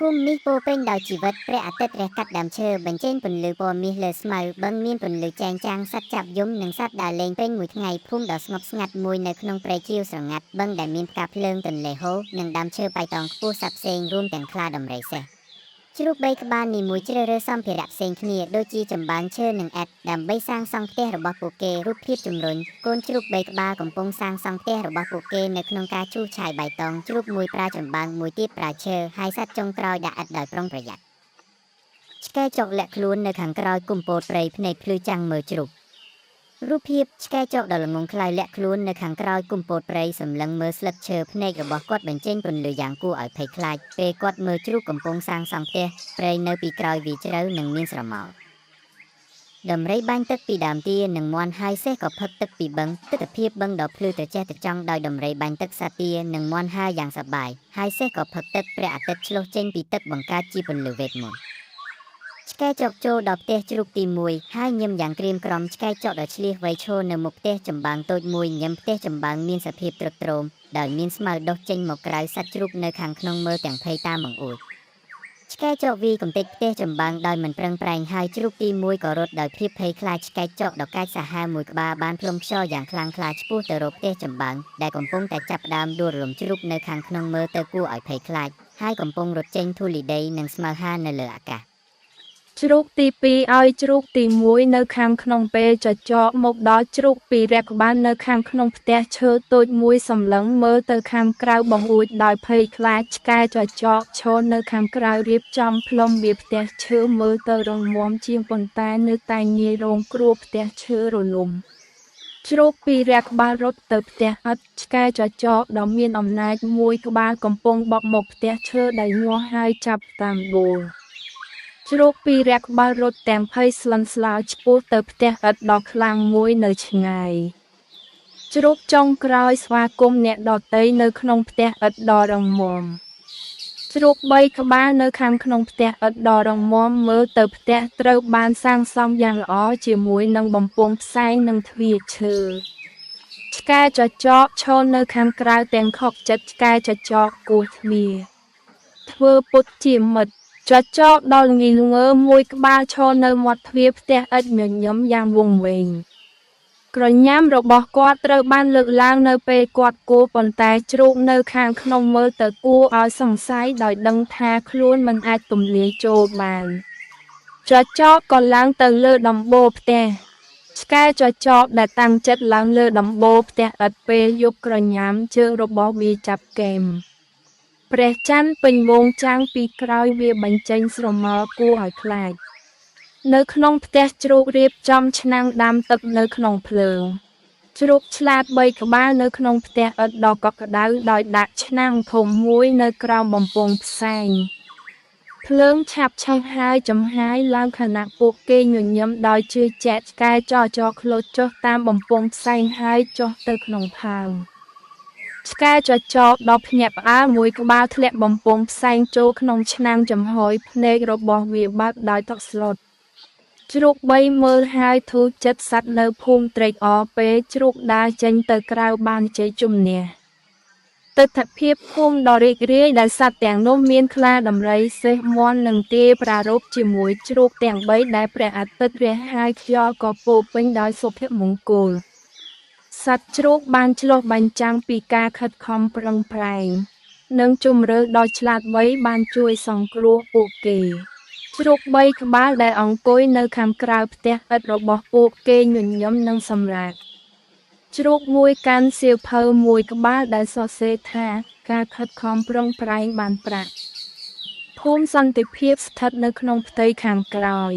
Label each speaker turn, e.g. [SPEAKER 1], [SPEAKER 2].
[SPEAKER 1] ភូមិនេះពោរពេញដោយជីវិតព្រះអាទិត្យរះកាត់ដើមឈើបញ្ចេញពន្លឺពណ៌មាសលើស្មៅបឹងមានពន្លឺចែងចាំងសត្វចាប់យំនិងសត្វដើរលេងពេញមួយថ្ងៃភូមិដ៏ស្ងប់ស្ងាត់មួយនៅក្នុងព្រៃឈើស្រងាត់បឹងដែលមានផ្កាភ្លើងទន្លេហូរនិងដើមឈើបៃតងខ្ពស់សត្វផ្សេងរួមទាំងខ្លាដំរីសេះជ្រូក3ក្បាលនីមួយជ្រើសរើសសម្ភារៈផ្សេងគ្នាដូចជាចម្បាំងឈើនិងអែតដើម្បីសាងសង់ផ្ទះរបស់ពួកគេរូបភាពជំរុញកូនជ្រូក3ក្បាលកំពុងសាងសង់ផ្ទះរបស់ពួកគេនៅក្នុងការឈូសឆាយបៃតងជ្រូកមួយប្រើចម្បាំងមួយទៀតប្រើឈើហើយសត្វចុងក្រោយដាក់ឥដ្ឋដោយប្រុងប្រយ័ត្នឆ្កែចុកលាក់ខ្លួននៅខាងក្រោយគុម្ពោតព្រៃភ្នែកភ្លឺចាំងមើលជ្រូករូបភាពឆ្កែចុកដ៏ល្ងង់ខ្លៅលាក់ខ្លួននៅខាងក្រោយគុម្ពោតព្រៃសម្លឹងមើលស្លឹកឈើភ្នែករបស់គាត់បញ្ចេញពន្លឺយ៉ាងគួរឲ្យភ័យខ្លាចពេលគាត់មើលជ្រូកកំពុងសាងសង់ផ្ទះព្រៃនៅពីក្រោយវាជ្រៅនិងមានស្រមោលដំរីបាញ់ទឹកពីដើមទានិងមាន់ហើយសេះក៏ផឹកទឹកពីបឹងទិដ្ឋភាពបឹងដ៏ភ្លឺត្រចះត្រចង់ដោយដំរីបាញ់ទឹកសត្វទានិងមាន់ហើរយ៉ាងសប្បាយហើយសេះក៏ផឹកទឹកព្រះអាទិត្យឆ្លុះចេញពីទឹកបង្កើតជាពន្លឺវេទមន្តឆ្កែចុកចូលដល់ផ្ទះជ្រូកទី1ហើយញឹមយ៉ាងក្រៀមក្រំឆ្កែចុកដ៏ឆ្លៀសវៃឈរនៅមុខផ្ទះចម្បាំងតូចមួយញឹមផ្ទះចម្បាំងមានសភាពទ្រុឌទ្រោមដោយមានស្មៅដុះចេញមកក្រៅសត្វជ្រូកនៅខាងក្នុងមើលទាំងភ័យតាមបង្អួចឆ្កែចុកវាកំទេចផ្ទះចម្បាំងដោយមិនប្រឹងប្រែងហើយជ្រូកទី1ក៏រត់ដោយភាពភ័យខ្លាចឆ្កែចុកដ៏កាចសាហាវមួយក្បាលបានផ្លុំខ្យល់យ៉ាងខ្លាំងក្លាឆ្ពោះទៅរកផ្ទះចម្បាំងដែលកំពុងតែចាប់ផ្ដើមដួលរលំជ្រូកនៅខាងក្នុងមើលទៅគួរឲ្យភ័យខ្លាចហើយកំពុងរត់ចេញធូលីដីនិងស្មៅហានៅលើអាកាស
[SPEAKER 2] ជ្រូកទី2ឲ្យជ្រូកទី1នៅខាងក្នុងពេលចចកមកដល់ជ្រូកពីររះក្បាលនៅខាងក្នុងផ្ទះឈើតូចមួយសម្លឹងមើលទៅខាងក្រៅបង្អួចដោយភ័យខ្លាចឆ្កែចចកឈរនៅខាងក្រៅរៀបចំផ្លុំវាផ្ទះឈើមើលទៅរងមាំជាងប៉ុន្តែនៅតែងាយរងគ្រោះផ្ទះឈើរលំជ្រូកពីររះក្បាលរត់ទៅផ្ទះឥដ្ឋឆ្កែចចកដ៏មានអំណាចមួយក្បាលកំពុងបក់មកផ្ទះឈើដែលញាស់ហើយចាប់តាមបួលជ្រូកពីររះក្បាលរត់ទាំងភ័យស្លន់ស្លោឆ្ពោះទៅផ្ទះឥដ្ឋដ៏ខ្លាំងមួយនៅឆ្ងាយជ្រូកចុងក្រោយស្វាគមន៍អ្នកដទៃនៅក្នុងផ្ទះឥដ្ឋដ៏រឹងមាំជ្រូក3ក្បាលនៅខាងក្នុងផ្ទះឥដ្ឋដ៏រឹងមាំមើលទៅផ្ទះត្រូវបានសាងសង់យ៉ាងល្អជាមួយនឹងបំពង់ផ្សែងនិងទ្វារឈើឆ្កែចចកឈរនៅខាងក្រៅទាំងខកចិត្តឆ្កែចចកគោះទ្វារធ្វើពុតជាមិត្តចចកដល់ងីងើមួយក្បាលឈរនៅមាត់ទ្វារផ្ទះឥដ្ឋញញឹមយ៉ាងវង្វេងក្រញាំរបស់គាត់ត្រូវបានលើកឡើងនៅពេលគាត់គោះប៉ុន្តែជ្រូកនៅខាងក្នុងមើលទៅគួរឲ្យសង្ស័យដោយដឹងថាខ្លួនមិនអាចទម្លាយចូលបានចចកក៏ឡើងទៅលើដំបូលផ្ទះឆ្កែចចកដែលតាំងចិត្តឡើងលើដំបូលផ្ទះឥដ្ឋពេលយប់ក្រញាំជើងរបស់វាចាប់កេមព្រះច័ន្ទពេញវងចាំងពីក្រោយវាបញ្ចេញស្រមោលគួរឲ្យខ្លាចនៅក្នុងផ្ទះជ្រូករៀបចំឆ្នាំងដាំទឹកនៅក្នុងភ្លើងជ្រូកឆ្លាត3ក្បាលនៅក្នុងផ្ទះឥដ្ឋដ៏កក់ក្ដៅដោយដាក់ឆ្នាំងធំមួយនៅក្រោមបំពង់ផ្សែងភ្លើងឆាប់ឆេះហើយចំហាយឡើងខណៈពួកគេញញឹមដោយជឿជាក់ឆ្កែចចកឃ្លោចចុះតាមបំពង់ផ្សែងហើយចុះទៅក្នុងផើងឆ្កែចចកដ៏ភ្ញាក់ផ្អើលមួយក្បាលធ្លាក់បំពង់ផ្សែងចូលក្នុងឆ្នាំងចំហុយភ្នែករបស់វាបើកដោយទឹកស្លុតជ្រូក3មើលហើយធូរចិត្តសត្វនៅភូមិត្រេកអរពេលជ្រូកដើរចេញទៅក្រៅបានជ័យជំនះទិដ្ឋភាពភូមិដ៏រីករាយដែលសត្វទាំងនោះមានខ្លាដំរីសេះមាន់និងទាប្រារព្ធជាមួយជ្រូកទាំង3ដែលព្រះអាទិត្យរះហើយខ្យល់ក៏ពោរពេញដោយសុភមង្គលសត្វជ្រូកបានឆ្លុះបញ្ចាំងពីការខិតខំប្រឹងប្រែងនិងជម្រើសដ៏ឆ្លាតវៃបានជួយសង្គ្រោះពួកគេជ្រូក3ក្បាលដែលអង្គុយនៅខាងក្រៅផ្ទះឥដ្ឋរបស់ពួកគេញញឹមនិងសម្រាកជ្រូកមួយកាន់សៀវភៅមួយក្បាលដែលសរសេរថាការខិតខំប្រឹងប្រែងបានប្រាក់ភូមិសន្តិភាពស្ថិតនៅក្នុងផ្ទៃខាងក្រោយ